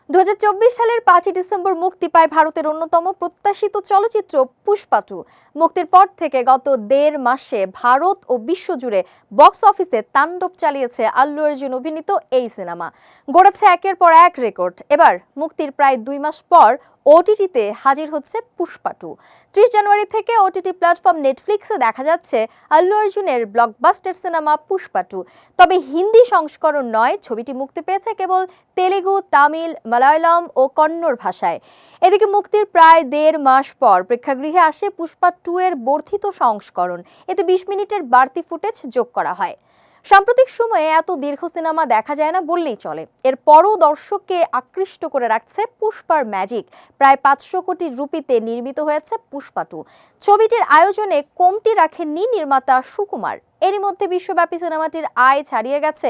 2024 সালের 5 ডিসেম্বর মুক্তি পায় ভারতের অন্যতম প্রত্যাশিত চলচ্চিত্র পুষ্পা 2। মুক্তির পর থেকে গত 1.5 মাসে ভারত ও বিশ্বজুড়ে বক্স অফিসে তাণ্ডব চালিয়েছে আল্লু অর্জুন অভিনীত এই সিনেমা। গড়েছে একের পর এক রেকর্ড। এবার মুক্তির প্রায় 2 মাস পর ওটিটিতে হাজির হচ্ছে পুষ্পা 2। 30 জানুয়ারি থেকে ওটিটি প্ল্যাটফর্ম নেটফ্লিক্সে দেখা যাচ্ছে আল্লু অর্জুনের ব্লকবাস্টার সিনেমা পুষ্পা 2। তবে হিন্দি সংস্করণ নয়, ছবিটি মুক্তি পেয়েছে কেবল তেলেগু, তামিল, মালায়ালাম ও কন্নড় ভাষায়। এদিকে মুক্তির প্রায় 1.5 মাস পর প্রেক্ষাগৃহে আসে পুষ্পা 2 এর বর্ধিত সংস্করণ। এতে 20 মিনিটের বাড়তি ফুটেজ যোগ করা হয়। সাম্প্রতিক সময়ে এত দীর্ঘ সিনেমা দেখা যায় না বললেই চলে। এরপরও দর্শককে আকৃষ্ট করে রাখছে পুষ্পার ম্যাজিক। প্রায় 500 কোটি রুপিতে নির্মিত হয়েছে পুষ্পা 2। ছবিটির আয়োজনে কমতি রাখেননি নির্মাতা সুকুমার। এরই মধ্যে বিশ্বব্যাপী সিনেমাটির আয় ছাড়িয়ে গেছে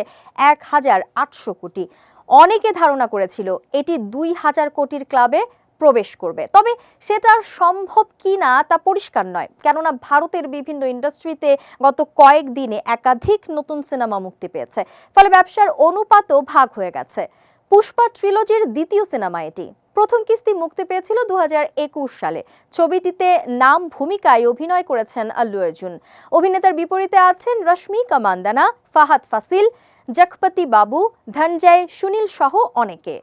1800 কোটি। অনেকে ধারণা করেছিল এটি 2000 কোটির ক্লাবে প্রবেশ করবে, তবে সেটা সম্ভব কিনা তা পরিষ্কার নয়, কেননা ভারতের বিভিন্ন ইন্ডাস্ট্রিতে গত কয়েকদিনে একাধিক নতুন সিনেমা মুক্তি পেয়েছে। ফলে ব্যবসার অনুপাতও ভাগ হয়ে গেছে। পুষ্পা ট্রিলজির দ্বিতীয় সিনেমা এটি। প্রথম কিস্তি মুক্তি পেয়েছিল 2021 সালে। ছবিটিতে নাম ভূমিকায় অভিনয় করেছেন আল্লু অর্জুন। অভিনেতার বিপরীতে আছেন রশ্মিকা মান্দানা, ফাহাদ ফাসিল, জগপতি বাবু, ধনঞ্জয়, সুনীল সহ অনেকে।